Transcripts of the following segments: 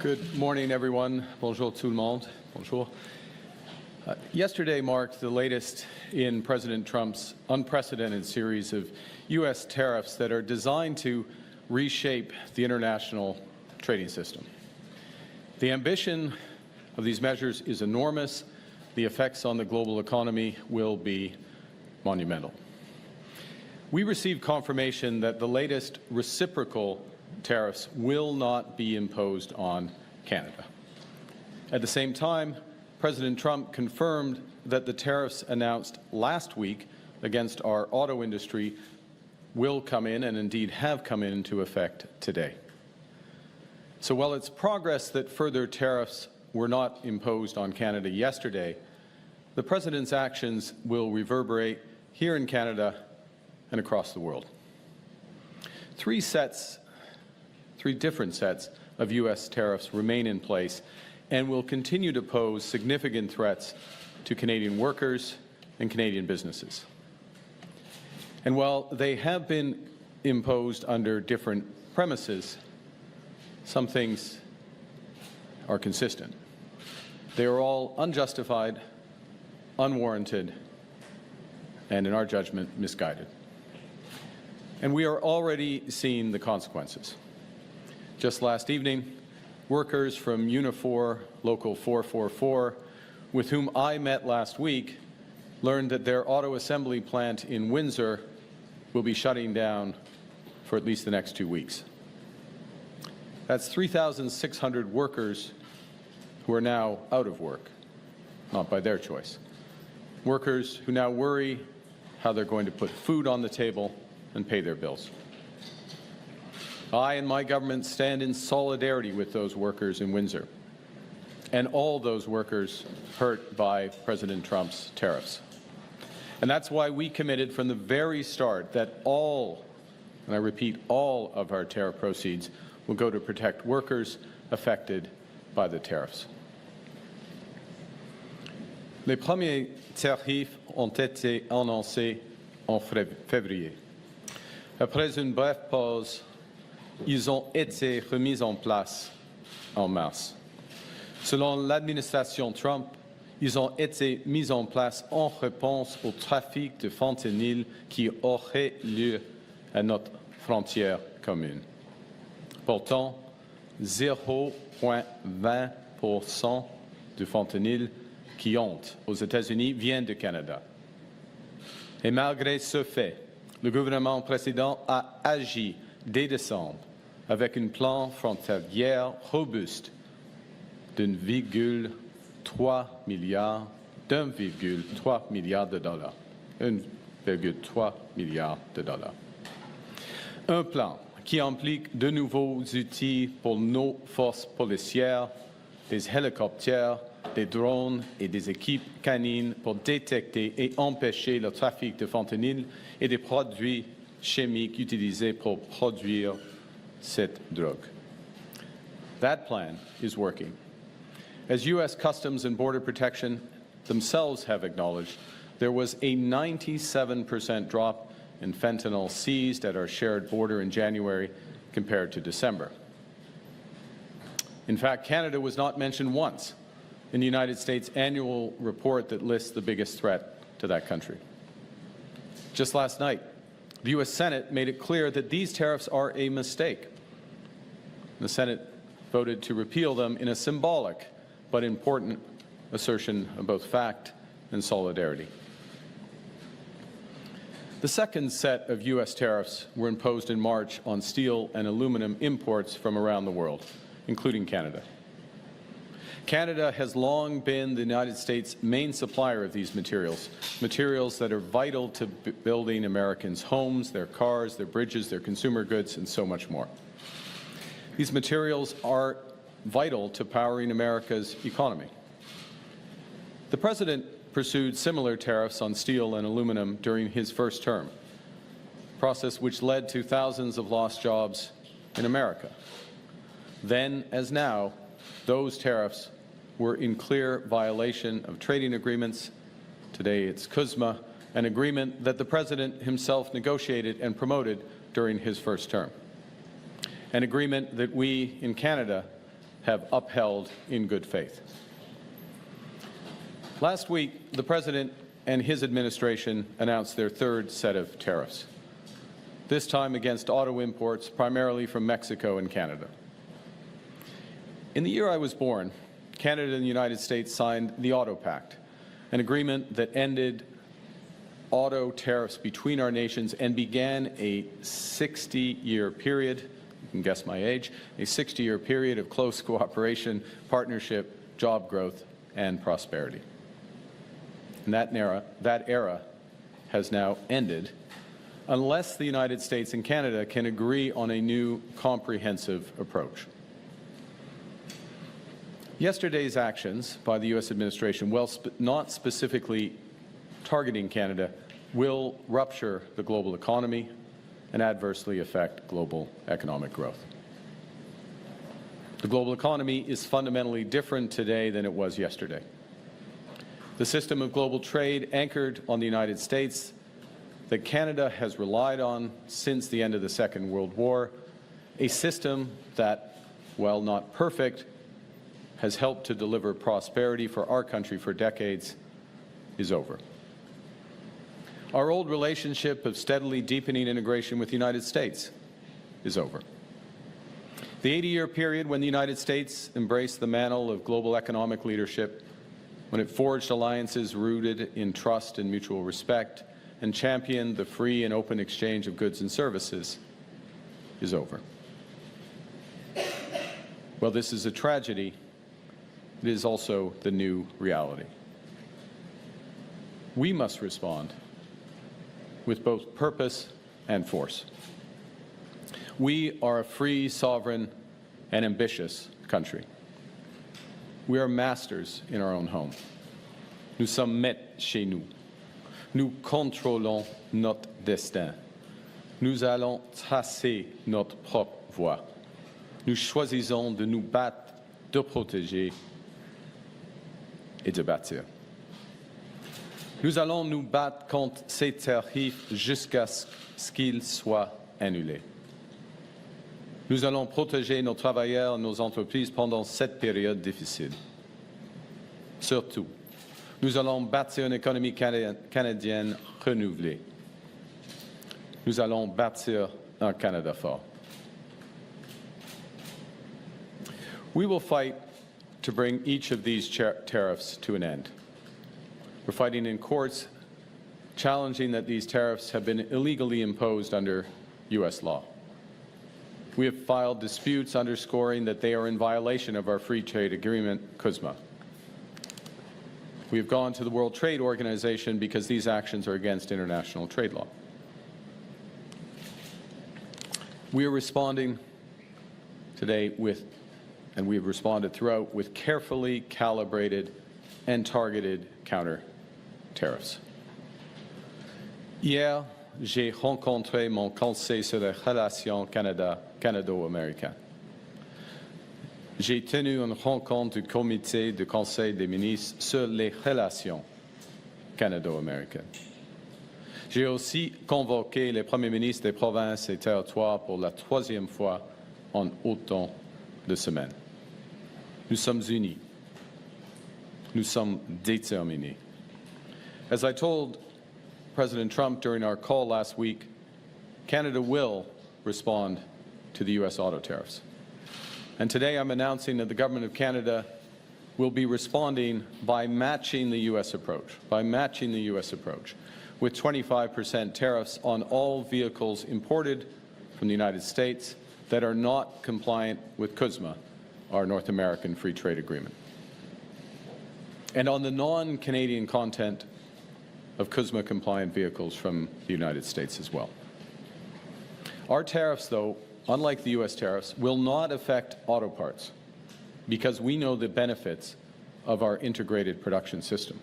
Good morning, everyone. Bonjour tout le monde. Bonjour. Yesterday marked the latest in President Trump's unprecedented series of U.S. tariffs that are designed to reshape the international trading system. The ambition of these measures is enormous. The effects on the global economy will be monumental. We received confirmation that the latest reciprocal tariffs will not be imposed on Canada. At the same time, President Trump confirmed that the tariffs announced last week against our auto industry will come in, and indeed have come into effect today. So while it's progress that further tariffs were not imposed on Canada yesterday, the President's actions will reverberate here in Canada and across the world. Three different sets of U.S. tariffs remain in place and will continue to pose significant threats to Canadian workers and Canadian businesses. And while they have been imposed under different premises, some things are consistent. They are all unjustified, unwarranted, and in our judgment, misguided. And we are already seeing the consequences. Just last evening, workers from Unifor Local 444, with whom I met last week, learned that their auto assembly plant in Windsor will be shutting down for at least the next 2 weeks. That's 3,600 workers who are now out of work, not by their choice. Workers who now worry how they're going to put food on the table and pay their bills. I and my government stand in solidarity with those workers in Windsor and all those workers hurt by President Trump's tariffs. And that's why we committed from the very start that all, and I repeat, all of our tariff proceeds will go to protect workers affected by the tariffs. Les premiers tarifs ont été annoncés en février. Après une brève pause, ils ont été remis en place en mars. Selon l'administration Trump, ils ont été mis en place en réponse au trafic de fentanyl qui aurait lieu à notre frontière commune. Pourtant, 0,20% du fentanyl qui entre aux États-Unis vient du Canada. Et malgré ce fait, le gouvernement précédent a agi dès décembre avec un plan frontalier robuste d'1,3 milliard de dollars. 1,3 milliard de dollars. Un plan qui implique de nouveaux outils pour nos forces policières, des hélicoptères, des drones et des équipes canines pour détecter et empêcher le trafic de fentanyl et des produits chimiques utilisés pour produire cette drogue. That plan is working. As U.S. Customs and Border Protection themselves have acknowledged, there was a 97% drop in fentanyl seized at our shared border in January compared to December. In fact, Canada was not mentioned once in the United States annual report that lists the biggest threat to that country. Just last night, the U.S. Senate made it clear that these tariffs are a mistake. The Senate voted to repeal them in a symbolic but important assertion of both fact and solidarity. The second set of U.S. tariffs were imposed in March on steel and aluminum imports from around the world, including Canada. Canada has long been the United States' main supplier of these materials, materials that are vital to building Americans' homes, their cars, their bridges, their consumer goods, and so much more. These materials are vital to powering America's economy. The President pursued similar tariffs on steel and aluminum during his first term, a process which led to thousands of lost jobs in America. Then, as now, those tariffs were in clear violation of trading agreements. Today it's CUSMA, an agreement that the President himself negotiated and promoted during his first term. An agreement that we in Canada have upheld in good faith. Last week, the President and his administration announced their third set of tariffs, this time against auto imports primarily from Mexico and Canada. In the year I was born, Canada and the United States signed the Auto Pact, an agreement that ended auto tariffs between our nations and began a 60-year period, you can guess my age, a 60-year period of close cooperation, partnership, job growth, and prosperity. And that era has now ended unless the United States and Canada can agree on a new comprehensive approach. Yesterday's actions by the U.S. administration, while not specifically targeting Canada, will rupture the global economy and adversely affect global economic growth. The global economy is fundamentally different today than it was yesterday. The system of global trade anchored on the United States that Canada has relied on since the end of the Second World War, a system that, while not perfect, has helped to deliver prosperity for our country for decades, is over. Our old relationship of steadily deepening integration with the United States is over. The 80-year period when the United States embraced the mantle of global economic leadership, when it forged alliances rooted in trust and mutual respect, and championed the free and open exchange of goods and services, is over. Well, this is a tragedy. It is also the new reality. We must respond with both purpose and force. We are a free, sovereign, and ambitious country. We are masters in our own home. Nous sommes maîtres chez nous. Nous contrôlons notre destin. Nous allons tracer notre propre voie. Nous choisissons de nous battre, de protéger et de bâtir. Nous allons nous battre contre ces tarifs jusqu'à ce qu'ils soient annulés. Nous allons protéger nos travailleurs et nos entreprises pendant cette période difficile. Surtout, nous allons bâtir une économie canadienne renouvelée. Nous allons bâtir un Canada fort. We will fight to bring each of these tariffs to an end. We're fighting in courts, challenging that these tariffs have been illegally imposed under U.S. law. We have filed disputes underscoring that they are in violation of our free trade agreement, CUSMA. We have gone to the World Trade Organization because these actions are against international trade law. We are responding today with, and we have responded throughout, with carefully calibrated and targeted counter tariffs. Hier, j'ai rencontré mon conseil sur les relations canado-américaines. J'ai tenu une rencontre du comité du Conseil des ministres sur les relations canado-américaines. J'ai aussi convoqué les premiers ministres des provinces et territoires pour la troisième fois en autant de semaines. Nous sommes unis. Nous sommes déterminés. As I told President Trump during our call last week, Canada will respond to the U.S. auto tariffs. And today I'm announcing that the Government of Canada will be responding by matching the U.S. approach, with 25% tariffs on all vehicles imported from the United States that are not compliant with CUSMA, our North American Free Trade Agreement, and on the non-Canadian content of CUSMA-compliant vehicles from the United States as well. Our tariffs, though, unlike the U.S. tariffs, will not affect auto parts because we know the benefits of our integrated production system.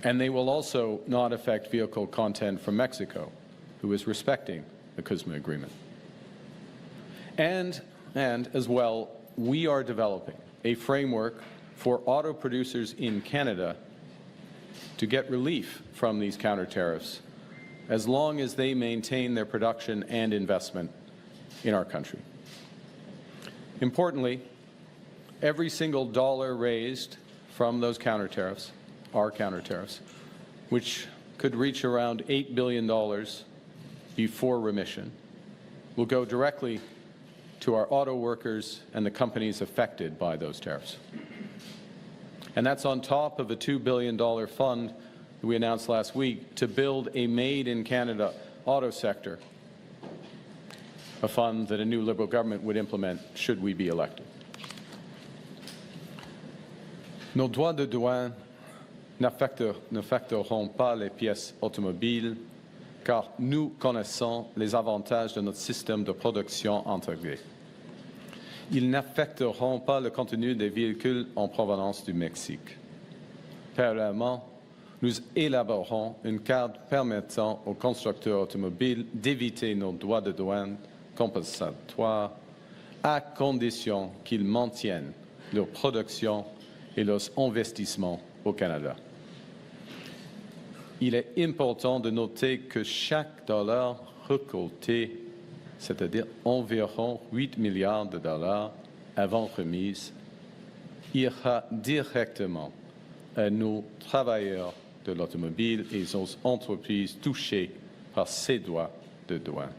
And they will also not affect vehicle content from Mexico, who is respecting the CUSMA agreement. And as well, we are developing a framework for auto producers in Canada to get relief from these counter tariffs as long as they maintain their production and investment in our country. Importantly, every single dollar raised from those counter tariffs, our counter tariffs, which could reach around $8 billion before remission, will go directly to our auto workers and the companies affected by those tariffs. And that's on top of a $2 billion fund that we announced last week to build a made-in-Canada auto sector, a fund that a new Liberal government would implement should we be elected. Nos droits de douane n'affecteront pas les pièces automobiles, car nous connaissons les avantages de notre système de production intégré. Ils n'affecteront pas le contenu des véhicules en provenance du Mexique. Parallèlement, nous élaborerons une carte permettant aux constructeurs automobiles d'éviter nos droits de douane compensatoires à condition qu'ils maintiennent leur production et leurs investissements au Canada. Il est important de noter que chaque dollar récolté, c'est-à-dire environ 8 milliards de dollars avant remise, ira directement à nos travailleurs de l'automobile et aux entreprises touchées par ces droits de douane.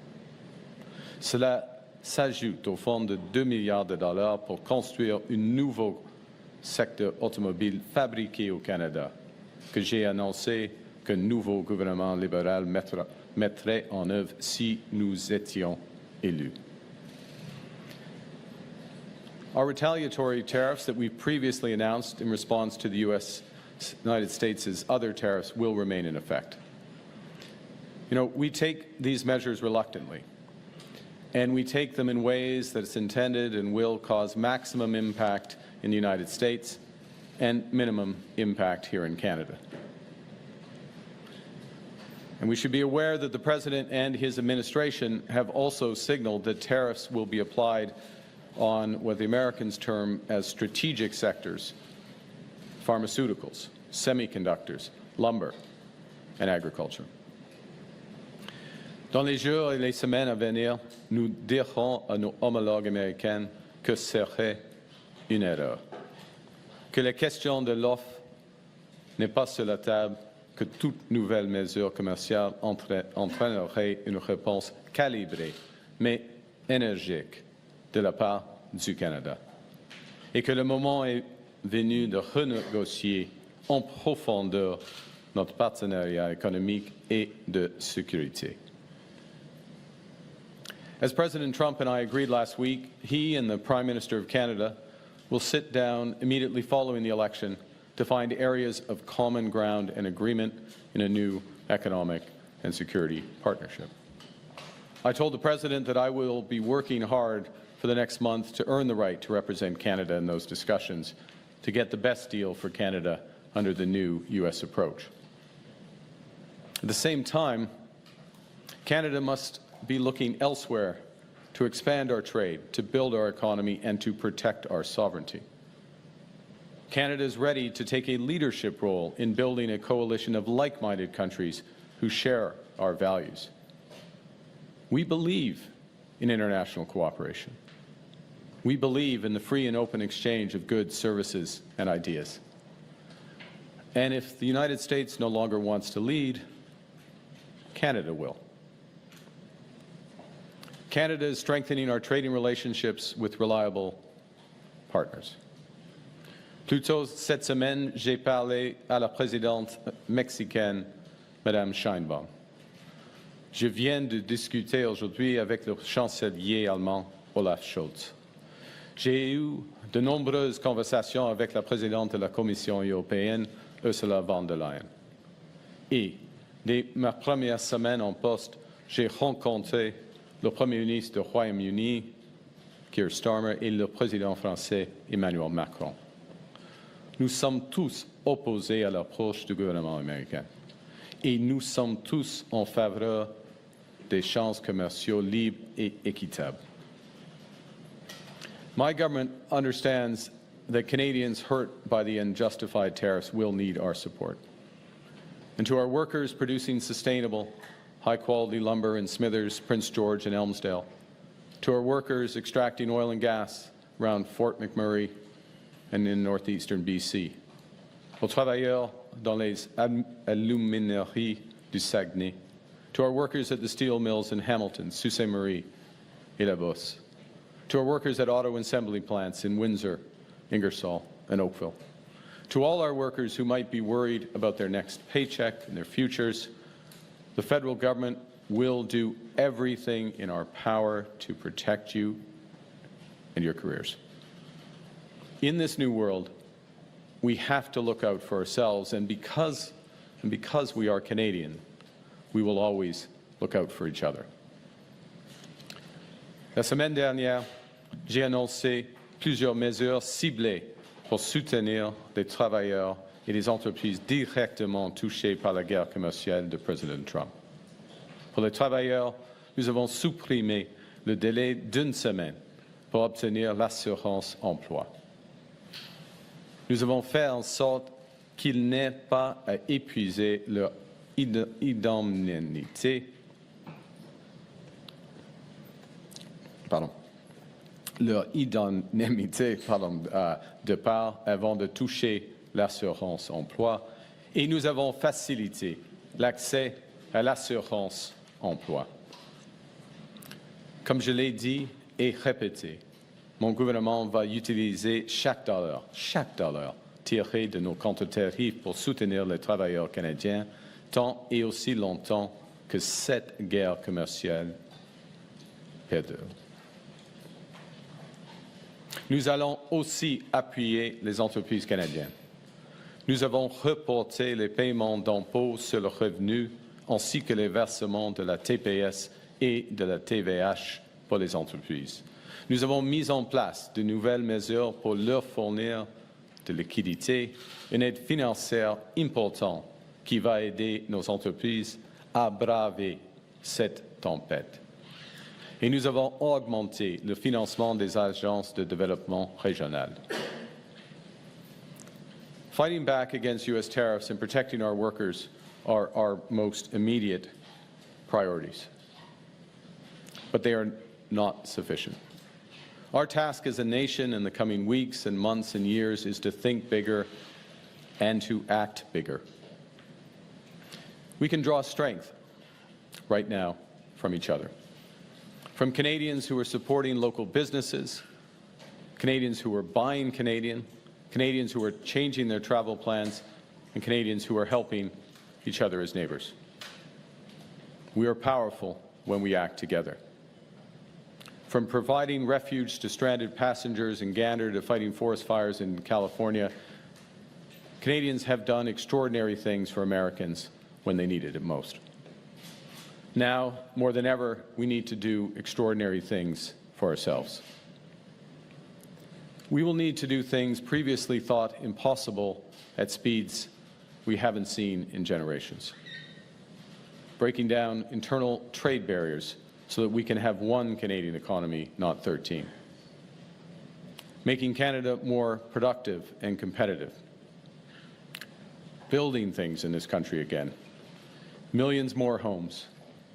Cela s'ajoute au fonds de 2 milliards de dollars pour construire un nouveau secteur automobile fabriqué au Canada, que j'ai annoncé qu'un nouveau gouvernement libéral mettrait en œuvre si nous étions élus. Our retaliatory tariffs that we previously announced in response to the United States' other tariffs will remain in effect. You know, we take these measures reluctantly, and we take them in ways that it's intended and will cause maximum impact in the United States and minimum impact here in Canada. And we should be aware that the President and his administration have also signaled that tariffs will be applied on what the Americans term as strategic sectors: pharmaceuticals, semiconductors, lumber, and agriculture. Dans les jours et les semaines à venir, nous dirons à nos homologues américains que serait une erreur, que la question de l'offre n'est pas sur la table, que toute nouvelle mesure commerciale entraînerait une réponse calibrée, mais énergique, de la part du Canada, et que le moment est venu de renégocier en profondeur notre partenariat économique et de sécurité. As President Trump and I agreed last week, he and the Prime Minister of Canada will sit down immediately following the election to find areas of common ground and agreement in a new economic and security partnership. I told the President that I will be working hard for the next month to earn the right to represent Canada in those discussions, to get the best deal for Canada under the new U.S. approach. At the same time, Canada must be looking elsewhere to expand our trade, to build our economy, and to protect our sovereignty. Canada is ready to take a leadership role in building a coalition of like-minded countries who share our values. We believe in international cooperation. We believe in the free and open exchange of goods, services, and ideas. And if the United States no longer wants to lead, Canada will. Canada is strengthening our trading relationships with reliable partners. Plus tôt cette semaine, j'ai parlé à la présidente mexicaine, Madame Sheinbaum. Je viens de discuter aujourd'hui avec le chancelier allemand, Olaf Scholz. J'ai eu de nombreuses conversations avec la présidente de la Commission européenne, Ursula von der Leyen. Et dès ma première semaine en poste, j'ai rencontré le Premier ministre du Royaume-Uni, Keir Starmer, et le président français, Emmanuel Macron. Nous sommes tous opposés à l'approche du gouvernement américain. Et nous sommes tous en faveur d'échanges commerciaux libres et équitables. My government understands that Canadians hurt by the unjustified tariffs will need our support. And to our workers producing sustainable, high-quality lumber in Smithers, Prince George, and Elmsdale, to our workers extracting oil and gas around Fort McMurray and in northeastern BC, aux travailleurs dans les alumineries du Saguenay, to our workers at the steel mills in Hamilton, Sault Ste. Marie, et La Bosse, to our workers at auto assembly plants in Windsor, Ingersoll, and Oakville, to all our workers who might be worried about their next paycheck and their futures, the federal government will do everything in our power to protect you and your careers. In this new world, we have to look out for ourselves, and because we are Canadian, we will always look out for each other. La semaine dernière, j'ai annoncé plusieurs mesures ciblées pour soutenir les travailleurs et les entreprises directement touchées par la guerre commerciale de Président Trump. Pour les travailleurs, nous avons supprimé le délai d'une semaine pour obtenir l'assurance emploi. Nous avons fait en sorte qu'ils n'aient pas à épuiser leur indemnité, de part avant de toucher l'assurance emploi, et nous avons facilité l'accès à l'assurance emploi. Comme je l'ai dit et répété, mon gouvernement va utiliser chaque dollar tiré de nos comptes tarifs pour soutenir les travailleurs canadiens tant et aussi longtemps que cette guerre commerciale perdure. Nous allons aussi appuyer les entreprises canadiennes. Nous avons reporté les paiements d'impôts sur le revenu ainsi que les versements de la TPS et de la TVH pour les entreprises. Nous avons mis en place de nouvelles mesures pour leur fournir de liquidités, une aide financière importante qui va aider nos entreprises à braver cette tempête. Et nous avons augmenté le financement des agences de développement régionales. Fighting back against U.S. tariffs and protecting our workers are our most immediate priorities. But they are not sufficient. Our task as a nation in the coming weeks and months and years is to think bigger and to act bigger. We can draw strength right now from each other. From Canadians who are supporting local businesses, Canadians who are buying Canadian, Canadians who are changing their travel plans, and Canadians who are helping each other as neighbors. We are powerful when we act together. From providing refuge to stranded passengers in Gander to fighting forest fires in California, Canadians have done extraordinary things for Americans when they needed it most. Now, more than ever, we need to do extraordinary things for ourselves. We will need to do things previously thought impossible at speeds we haven't seen in generations. Breaking down internal trade barriers so that we can have one Canadian economy, not 13. Making Canada more productive and competitive. Building things in this country again. Millions more homes.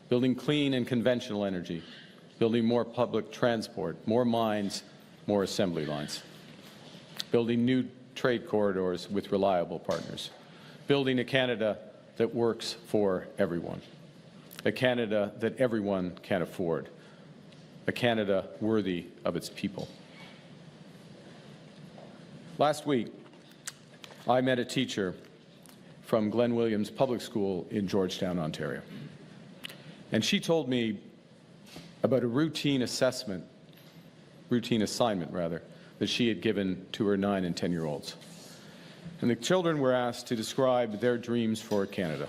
Building clean and conventional energy, building more public transport, more mines, more assembly lines, building new trade corridors with reliable partners, building a Canada that works for everyone, a Canada that everyone can afford, a Canada worthy of its people. Last week, I met a teacher from Glen Williams Public School in Georgetown, Ontario. And she told me about a routine assignment, that she had given to her 9- and 10-year-olds. And the children were asked to describe their dreams for Canada.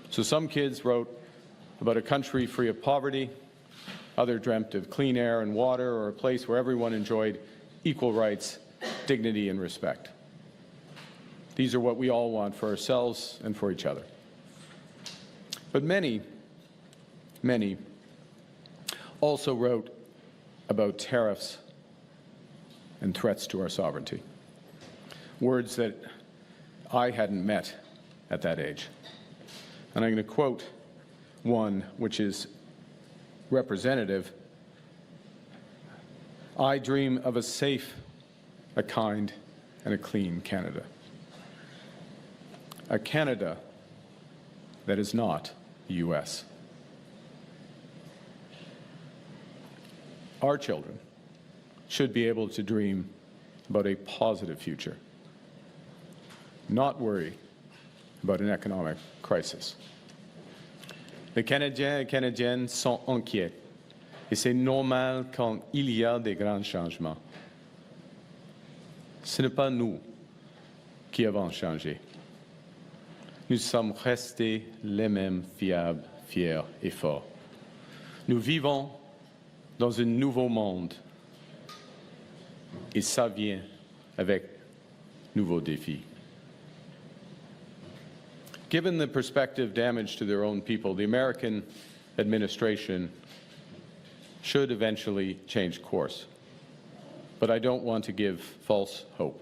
So some kids wrote about a country free of poverty, others dreamt of clean air and water, or a place where everyone enjoyed equal rights, dignity, and respect. These are what we all want for ourselves and for each other. But many also wrote about tariffs and threats to our sovereignty, words that I hadn't met at that age. And I'm going to quote one which is representative. I dream of a safe a kind, and a clean Canada. A Canada that is not the U.S. Our children should be able to dream about a positive future, not worry about an economic crisis. Les Canadiens et Canadiennes sont inquiets, et c'est normal quand il y a des grands changements. Ce n'est pas nous qui avons changé. Nous sommes restés les mêmes fiables, fiers et forts. Nous vivons dans un nouveau monde, et ça vient avec nouveaux défis. Given the prospective damage to their own people, the American administration should eventually change course. But I don't want to give false hope.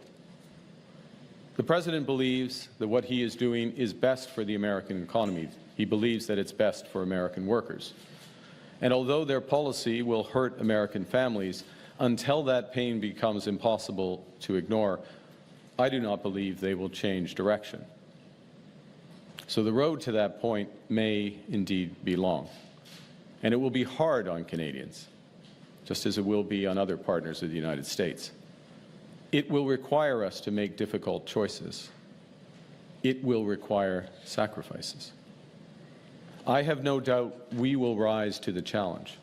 The President believes that what he is doing is best for the American economy. He believes that it's best for American workers. And although their policy will hurt American families, until that pain becomes impossible to ignore, I do not believe they will change direction. So the road to that point may indeed be long. And it will be hard on Canadians, just as it will be on other partners of the United States. It will require us to make difficult choices. It will require sacrifices. I have no doubt we will rise to the challenge,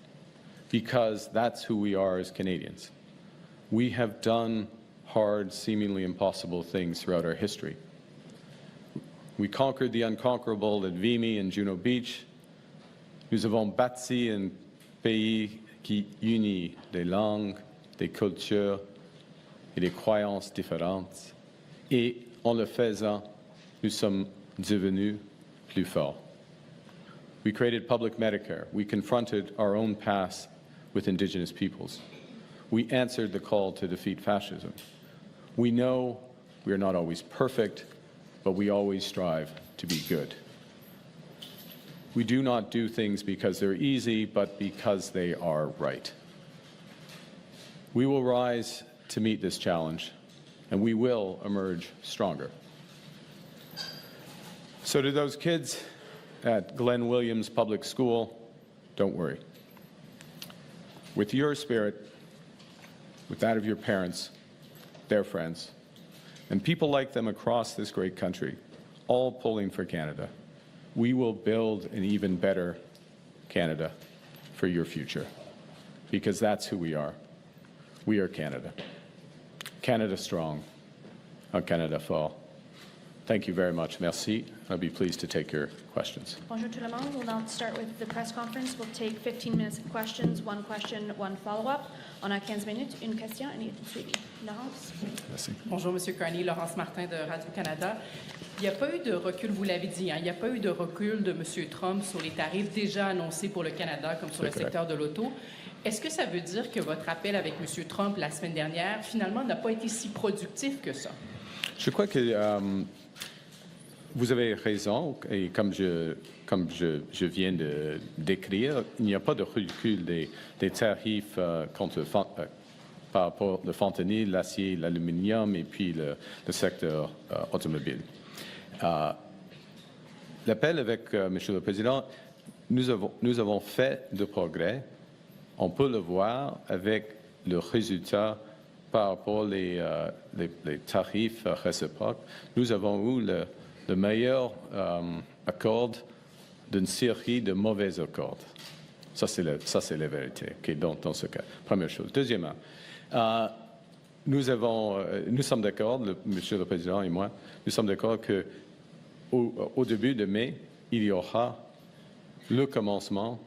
because that's who we are as Canadians. We have done hard, seemingly impossible things throughout our history. We conquered the unconquerable at Vimy and Juno Beach. Nous avons bâti un pays qui unit des langues, des cultures et des croyances différentes. Et en le faisant, nous sommes devenus plus forts. We created public Medicare. We confronted our own past with Indigenous peoples. We answered the call to defeat fascism. We know we are not always perfect, but we always strive to be good. We do not do things because they're easy, but because they are right. We will rise to meet this challenge, and we will emerge stronger. So to those kids at Glenn Williams Public School, don't worry. With your spirit, with that of your parents, their friends, and people like them across this great country, all pulling for Canada, we will build an even better Canada for your future, because that's who we are. We are Canada. Canada strong, and Canada fort. Thank you very much. Merci. I'll be pleased to take your questions. Bonjour tout le monde. We'll now start with the press conference. We'll take 15 minutes of questions, one question, one follow-up. On a 15 minutes, une question et une suivi. Laurence. Merci. Bonjour, M. Carney. Laurence Martin de Radio-Canada. Il n'y a pas eu de recul, vous l'avez dit, il n'y a pas eu de recul de M. Trump sur les tarifs déjà annoncés pour le Canada, comme sur le secteur de l'auto. Est-ce que ça veut dire que votre appel avec M. Trump la semaine dernière, finalement, n'a pas été si productif que ça? Je crois que vous avez raison, et comme je viens de décrire, il n'y a pas de recul des tarifs par rapport au fentanyl, l'acier, l'aluminium et puis le secteur automobile. L'appel avec Monsieur le Président, nous avons fait de progrès. On peut le voir avec le résultat par rapport les tarifs réciproques. Nous avons eu le meilleur accord d'une série de mauvais accords. Ça, c'est la vérité, okay, dans ce cas. Première chose. Deuxièmement, nous sommes d'accord, Monsieur le Président et moi, nous sommes d'accord qu'au début de mai, il y aura le commencement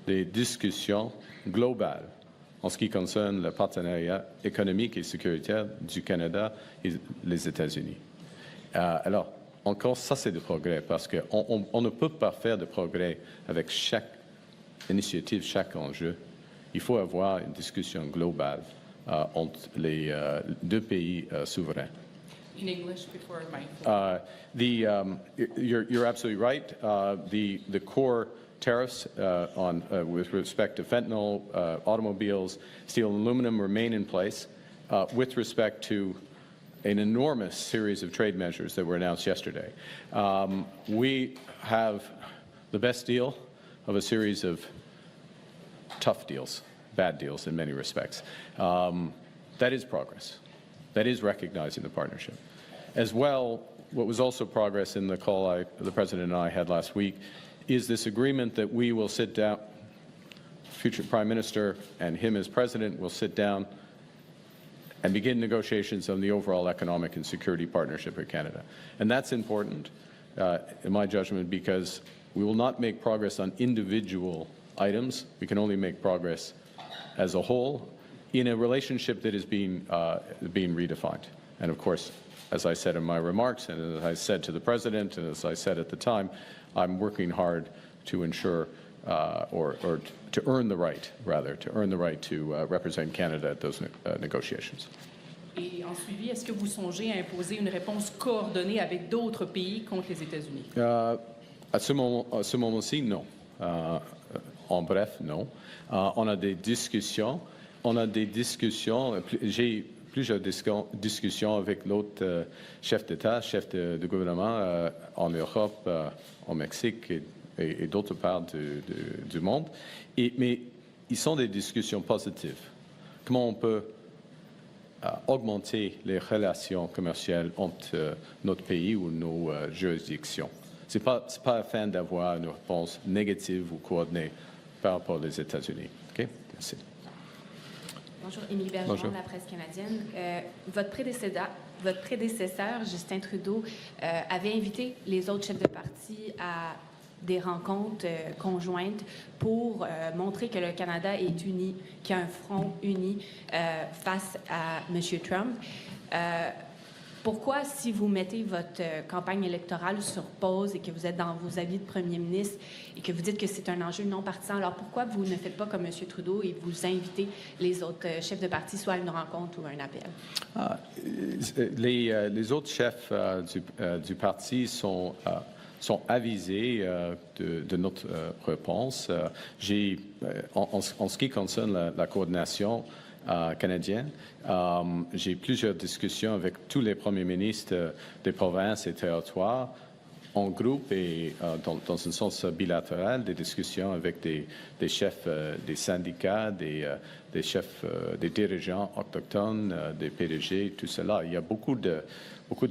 des discussions globales en ce qui concerne le partenariat économique et sécuritaire du Canada et les États-Unis. Alors, encore, ça c'est du progrès, parce qu'on ne peut pas faire de progrès avec chaque initiative, chaque enjeu. Il faut avoir une discussion globale entre les deux pays souverains. In English before my You're absolutely right. The core tariffs with respect to fentanyl, automobiles, steel and aluminum remain in place. with respect to an enormous series of trade measures that were announced yesterday. We have the best deal of a series of tough deals, bad deals in many respects. That is progress. That is recognizing the partnership. As well, what was also progress in the call the President and I had last week is this agreement that we will sit down, future Prime Minister and him as President will sit down and begin negotiations on the overall economic and security partnership with Canada. And that's important, in my judgment, because we will not make progress on individual items. We can only make progress as a whole in a relationship that is being redefined. And of course, as I said in my remarks, and as I said to the President, and as I said at the time, I'm working hard to ensure, or to earn the right, rather, to earn the right to represent Canada at those negotiations. Et en suivi, est-ce que vous songez à imposer une réponse coordonnée avec d'autres pays contre les États-Unis? À ce moment-ci, non. En bref, non. On a des discussions. J'ai plusieurs discussions avec l'autre chef d'État, chef de gouvernement en Europe, au Mexique et d'autres parts du monde. Mais ils sont des discussions positives. Comment on peut augmenter les relations commerciales entre notre pays ou nos juridictions? Ce n'est pas afin d'avoir une réponse négative ou coordonnée par rapport aux États-Unis. OK? Merci. Bonjour, Émilie Bergeron de la presse canadienne. Votre prédécesseur, Justin Trudeau, avait invité les autres chefs de parti à des rencontres conjointes pour montrer que le Canada est uni, qu'il y a un front uni face à M. Trump. Pourquoi, si vous mettez votre campagne électorale sur pause et que vous êtes dans vos avis de premier ministre et que vous dites que c'est un enjeu non partisan, alors pourquoi vous ne faites pas comme M. Trudeau et vous invitez les autres chefs de parti soit à une rencontre ou à un appel? Les autres chefs du parti sont avisés de notre réponse. En ce qui concerne la coordination canadienne, j'ai plusieurs discussions avec tous les premiers ministres des provinces et territoires en groupe et dans un sens bilatéral, des discussions avec des chefs des syndicats, des chefs, des dirigeants autochtones, des PDG, tout cela. Il y a beaucoup de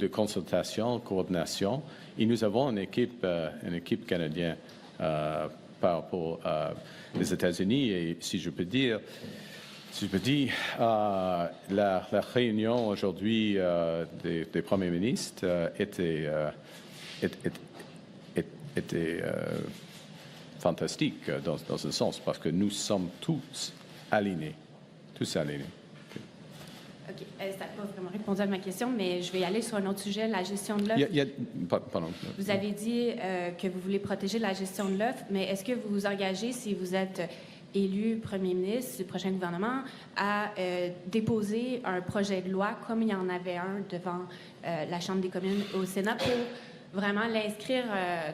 consultations, coordination. Et nous avons une équipe canadienne par rapport aux États-Unis. Et si je peux dire, la réunion aujourd'hui des premiers ministres était fantastique dans un sens, parce que nous sommes tous alignés. OK. Ça n'a pas vraiment répondu à ma question, mais je vais aller sur un autre sujet, la gestion de l'offre. Pardon. Vous avez dit que vous voulez protéger la gestion de l'offre, mais est-ce que vous vous engagez, si vous êtes élu premier ministre du prochain gouvernement, à déposer un projet de loi, comme il y en avait un devant la Chambre des communes au Sénat, pour vraiment l'inscrire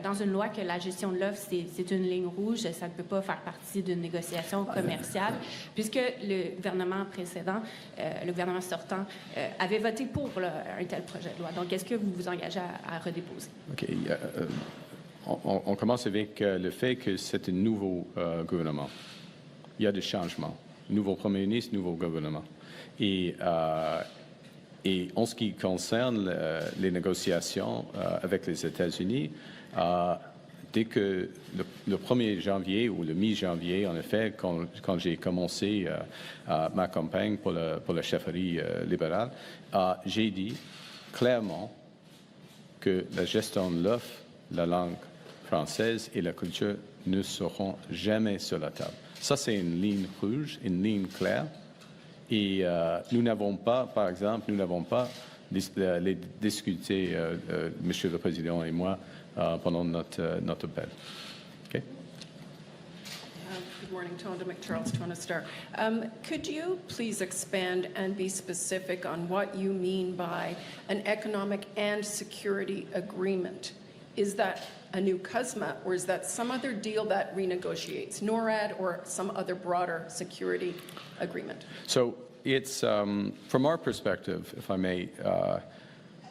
dans une loi que la gestion de l'offre, c'est une ligne rouge, ça ne peut pas faire partie d'une négociation commerciale, puisque le gouvernement précédent, le gouvernement sortant, avait voté pour un tel projet de loi. Donc, est-ce que vous vous engagez à redéposer? OK. On commence avec le fait que c'est un nouveau gouvernement. Il y a des changements. Nouveau premier ministre, nouveau gouvernement. Et en ce qui concerne les négociations avec les États-Unis, dès que le 1er janvier ou le mi-janvier, en effet, quand j'ai commencé ma campagne pour la chefferie libérale, j'ai dit clairement que la gestion de l'offre, la langue française et la culture ne seront jamais sur la table. Ça, c'est une ligne rouge, une ligne claire. Et nous n'avons pas, par exemple, les discuter, Monsieur le Président et moi, pendant notre appel. Okay? Good morning, Tonda McCharles, Toronto Star. Could you please expand and be specific on what you mean by an economic and security agreement? Is that a new CUSMA, or is that some other deal that renegotiates NORAD or some other broader security agreement? So it's from our perspective, if I may,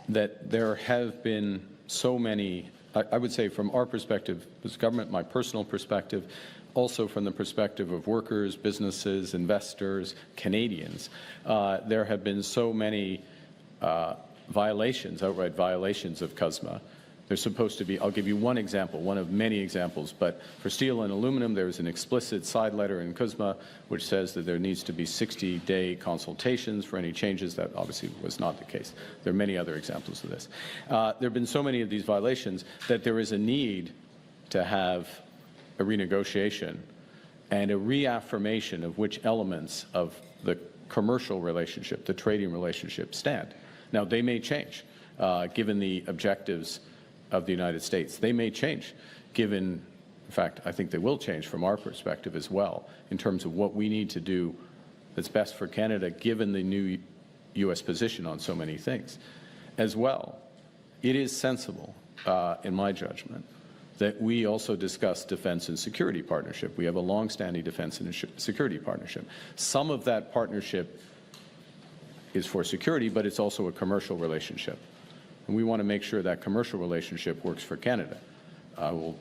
that there have been so many, I would say from our perspective as government, my personal perspective, also from the perspective of workers, businesses, investors, Canadians, there have been so many violations, outright violations of CUSMA. There's supposed to be, I'll give you one example, one of many examples, but for steel and aluminum, there is an explicit side letter in CUSMA which says that there needs to be 60-day consultations for any changes. That obviously was not the case. There are many other examples of this. There have been so many of these violations that there is a need to have a renegotiation and a reaffirmation of which elements of the commercial relationship, the trading relationship, stand. Now, they may change, given the objectives of the United States. They may change, given, in fact, I think they will change from our perspective as well, in terms of what we need to do that's best for Canada, given the new U.S. position on so many things. As well, it is sensible, in my judgment, that we also discuss defense and security partnership. We have a long-standing defense and security partnership. Some of that partnership is for security, but it's also a commercial relationship. And we want to make sure that commercial relationship works for Canada. I will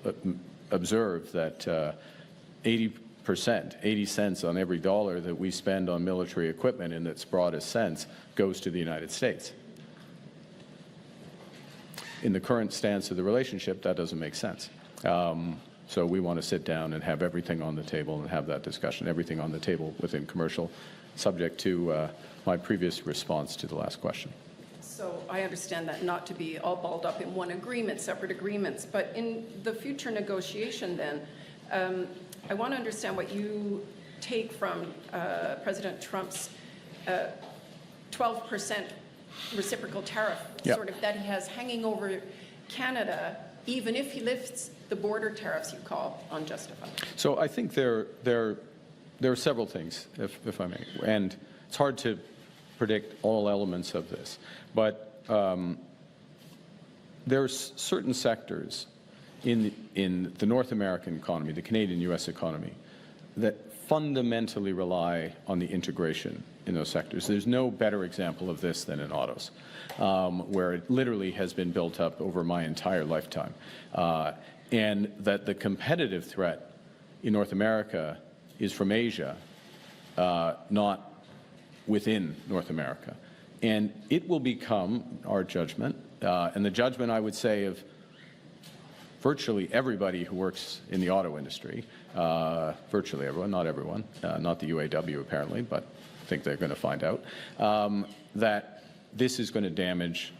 observe that 80%, 80 cents on every dollar that we spend on military equipment in its broadest sense goes to the United States. In the current stance of the relationship, that doesn't make sense. So we want to sit down and have everything on the table and have that discussion, everything on the table within commercial, subject to my previous response to the last question. So I understand that not to be all balled up in one agreement, separate agreements, but in the future negotiation then, I want to understand what you take from President Trump's 12% reciprocal tariff, sort of that he has hanging over Canada, even if he lifts the border tariffs you call unjustified. So I think there are several things, if I may, and it's hard to predict all elements of this, but there's certain sectors in the North American economy, the Canadian-U.S. economy, that fundamentally rely on the integration in those sectors. There's no better example of this than in autos, where it literally has been built up over my entire lifetime, and that the competitive threat in North America is from Asia, not within North America. And it will become our judgment, and the judgment, I would say, of virtually everybody who works in the auto industry, virtually everyone, not everyone, not the UAW apparently, but I think they're going to find out, that this is going to damage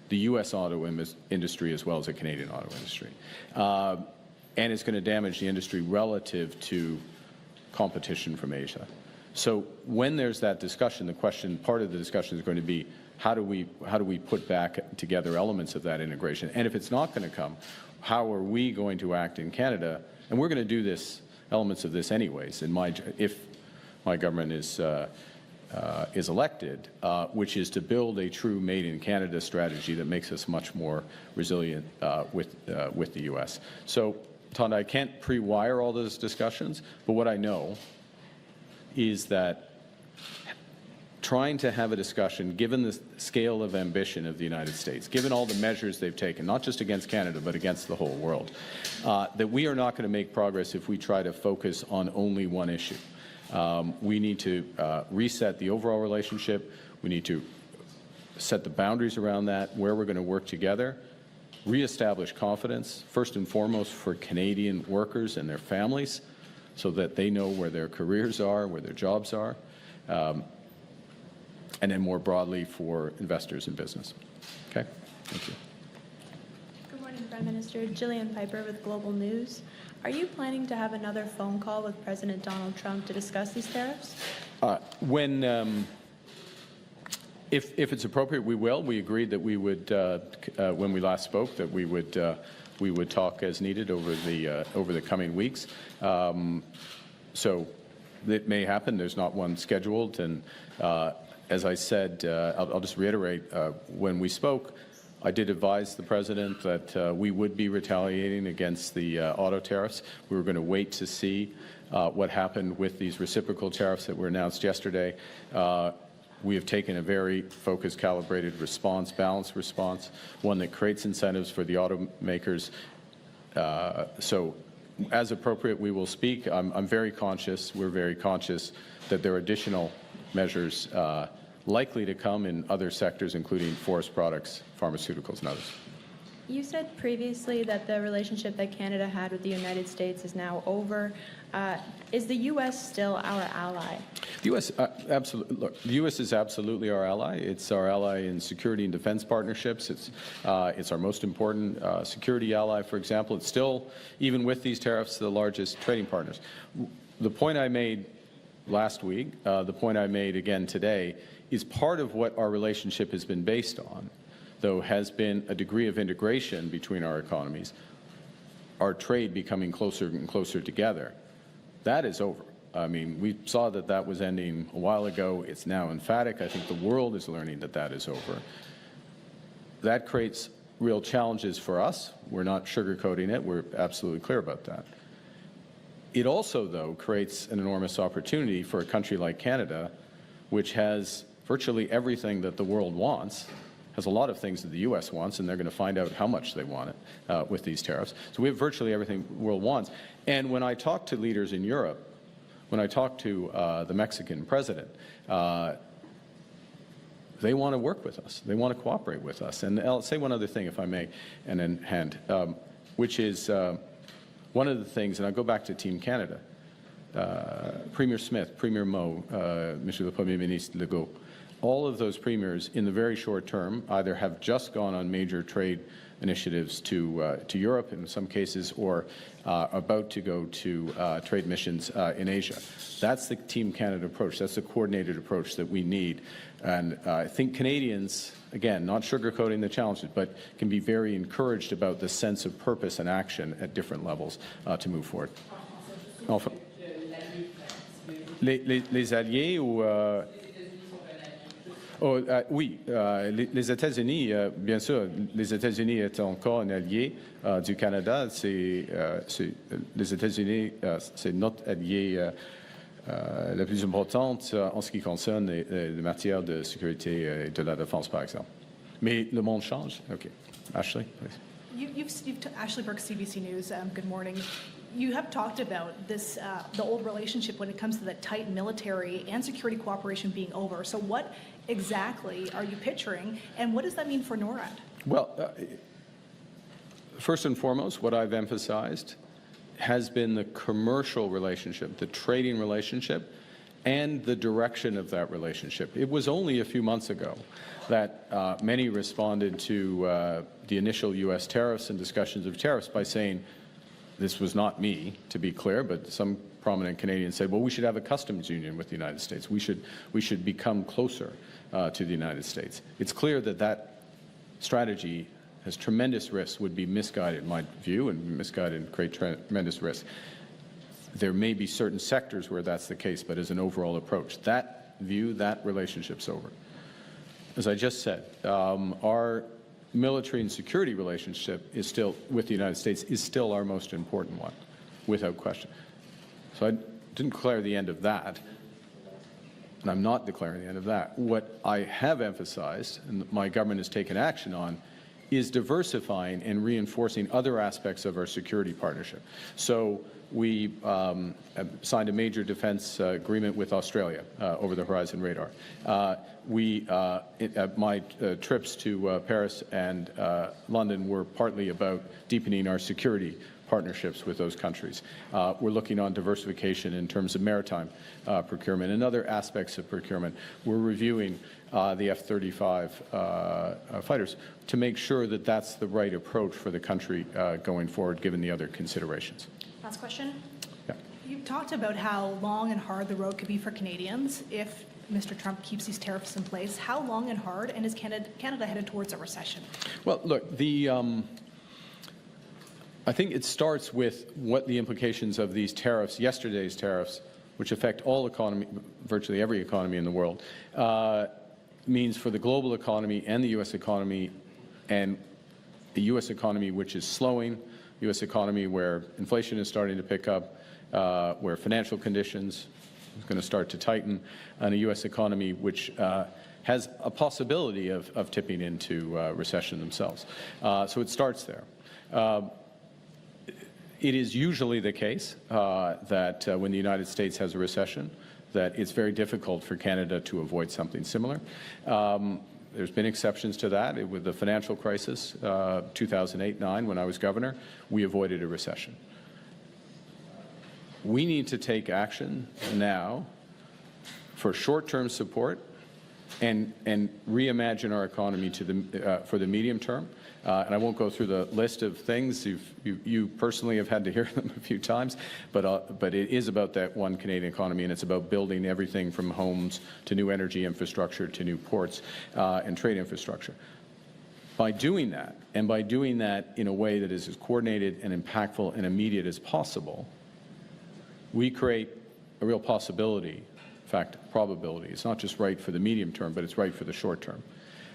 the U.S. auto industry as well as the Canadian auto industry. And it's going to damage the industry relative to competition from Asia. So when there's that discussion, the question, part of the discussion is going to be, how do we put back together elements of that integration? And if it's not going to come, how are we going to act in Canada? And we're going to do this, elements of this anyways, if my government is elected, which is to build a true Made in Canada strategy that makes us much more resilient with the U.S. So, Tonda, I can't pre-wire all those discussions, but what I know is that trying to have a discussion, given the scale of ambition of the United States, given all the measures they've taken, not just against Canada, but against the whole world, that we are not going to make progress if we try to focus on only one issue. We need to reset the overall relationship. We need to set the boundaries around that, where we're going to work together, reestablish confidence, first and foremost for Canadian workers and their families, so that they know where their careers are, where their jobs are, and then more broadly for investors in business. Okay? Thank you. Good morning, Prime Minister. Jillian Piper with Global News. Are you planning to have another phone call with President Donald Trump to discuss these tariffs? If it's appropriate, we will. We agreed that we would, when we last spoke, that we would talk as needed over the coming weeks. So it may happen. There's not one scheduled. And as I said, I'll just reiterate, when we spoke, I did advise the President that we would be retaliating against the auto tariffs. We were going to wait to see what happened with these reciprocal tariffs that were announced yesterday. We have taken a very focused, calibrated response, balanced response, one that creates incentives for the automakers. So as appropriate, we will speak. I'm very conscious, we're very conscious that there are additional measures likely to come in other sectors, including forest products, pharmaceuticals, and others. You said previously that the relationship that Canada had with the United States is now over. Is the U.S. still our ally? The U.S. Absolutely. Look, the U.S. is absolutely our ally. It's our ally in security and defense partnerships. It's our most important security ally. For example, it's still, even with these tariffs, the largest trading partners. The point I made last week, the point I made again today, is part of what our relationship has been based on, though, has been a degree of integration between our economies, our trade becoming closer and closer together. That is over. I mean, we saw that that was ending a while ago. It's now emphatic. I think the world is learning that that is over. That creates real challenges for us. We're not sugarcoating it. We're absolutely clear about that. It also, though, creates an enormous opportunity for a country like Canada, which has virtually everything that the world wants, has a lot of things that the U.S. wants, and they're going to find out how much they want it with these tariffs. So we have virtually everything the world wants. And when I talk to leaders in Europe, when I talk to the Mexican president, they want to work with us. They want to cooperate with us. And I'll say one other thing, if I may, and then hand, which is one of the things, and I'll go back to Team Canada, Premier Smith, Premier Moe, Monsieur le Premier Ministre Legault, all of those premiers in the very short term either have just gone on major trade initiatives to Europe in some cases, or about to go to trade missions in Asia. That's the Team Canada approach. That's the coordinated approach that we need. And I think Canadians, again, not sugarcoating the challenges, but can be very encouraged about the sense of purpose and action at different levels to move forward. Enfin, les alliés ou oui, les États-Unis, bien sûr, les États-Unis est encore un allié du Canada. Les États-Unis, c'est notre allié la plus importante en ce qui concerne les matières de sécurité et de la défense, par exemple. Mais le monde change. OK. Ashley, please. Ashley Burke, CBC News. Good morning. You have talked about this, the old relationship when it comes to the tight military and security cooperation being over. So what exactly are you picturing, and what does that mean for NORAD? Well, first and foremost, what I've emphasized has been the commercial relationship, the trading relationship, and the direction of that relationship. It was only a few months ago that many responded to the initial U.S. tariffs and discussions of tariffs by saying, this was not me, to be clear, but some prominent Canadians said, well, we should have a customs union with the United States. We should become closer to the United States. It's clear that that strategy has tremendous risks, would be misguided, in my view, and misguided and create tremendous risk. There may be certain sectors where that's the case, but as an overall approach, that view, that relationship's over. As I just said, our military and security relationship is still, with the United States, is still our most important one, without question. So I didn't declare the end of that, and I'm not declaring the end of that. What I have emphasized, and my government has taken action on, is diversifying and reinforcing other aspects of our security partnership. So we signed a major defense agreement with Australia, over-the-horizon radar. My trips to Paris and London were partly about deepening our security partnerships with those countries. We're looking on diversification in terms of maritime procurement and other aspects of procurement. We're reviewing the F-35 fighters to make sure that that's the right approach for the country going forward, given the other considerations. Last question. Yeah. You've talked about how long and hard the road could be for Canadians if Mr. Trump keeps these tariffs in place. How long and hard, and is Canada headed towards a recession? Well, look, I think it starts with what the implications of these tariffs, yesterday's tariffs, which affect all economy, virtually every economy in the world, means for the global economy and the U.S. economy, and the U.S. economy which is slowing, U.S. economy where inflation is starting to pick up, where financial conditions are going to start to tighten, and a U.S. economy which has a possibility of tipping into recession themselves. So it starts there. It is usually the case that when the United States has a recession, that it's very difficult for Canada to avoid something similar. There's been exceptions to that. With the financial crisis, 2008-9, when I was governor, we avoided a recession. We need to take action now for short-term support and reimagine our economy for the medium term. And I won't go through the list of things. You personally have had to hear them a few times, but it is about that one Canadian economy, and it's about building everything from homes to new energy infrastructure to new ports and trade infrastructure. By doing that, and by doing that in a way that is as coordinated and impactful and immediate as possible, we create a real possibility, in fact, probability. It's not just right for the medium term, but it's right for the short term.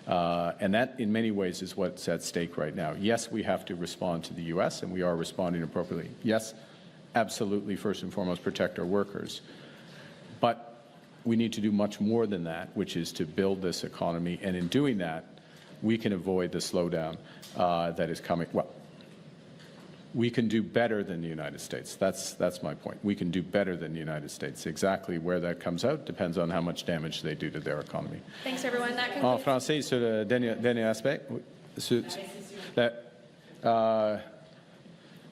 And that, in many ways, is what's at stake right now. Yes, we have to respond to the U.S., and we are responding appropriately. Yes, absolutely, first and foremost, protect our workers. But we need to do much more than that, which is to build this economy. And in doing that, we can avoid the slowdown that is coming. Well, we can do better than the United States. That's my point. We can do better than the United States. Exactly where that comes out depends on how much damage they do to their economy. Thanks, everyone. That En concludes. français, sur le dernier aspect,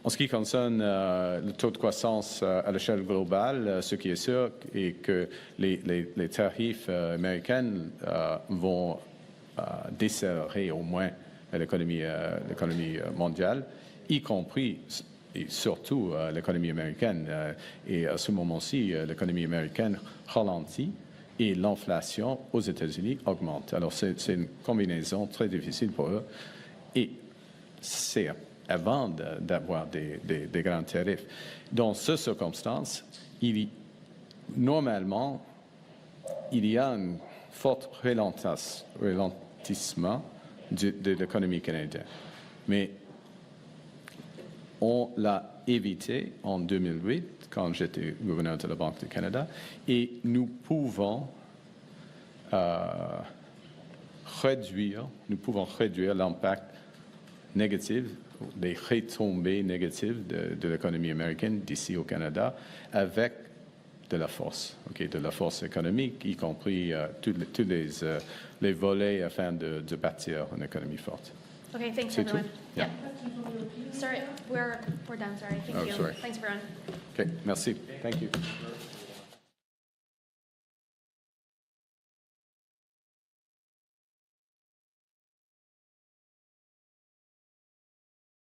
en ce qui concerne le taux de croissance à l'échelle globale, ce qui est sûr est que les tarifs américains vont desserrer au moins l'économie mondiale, y compris et surtout l'économie américaine. Et à ce moment-ci, l'économie américaine ralentit et l'inflation aux États-Unis augmente. Alors c'est une combinaison très difficile pour eux. Et c'est avant d'avoir des grands tarifs. Dans ces circonstances, normalement, il y a un fort ralentissement de l'économie canadienne. Mais on l'a évité en 2008, quand j'étais gouverneur de la Banque du Canada, et nous pouvons réduire l'impact négatif, les retombées négatives de l'économie américaine d'ici au Canada avec de la force, de la force économique, y compris tous les volets afin de bâtir une économie forte. Okay, thanks, C'est everyone. tout? Yeah. Sorry, we're done. Sorry. Thank you. Sorry. Thanks, everyone. Okay, merci. Thank you.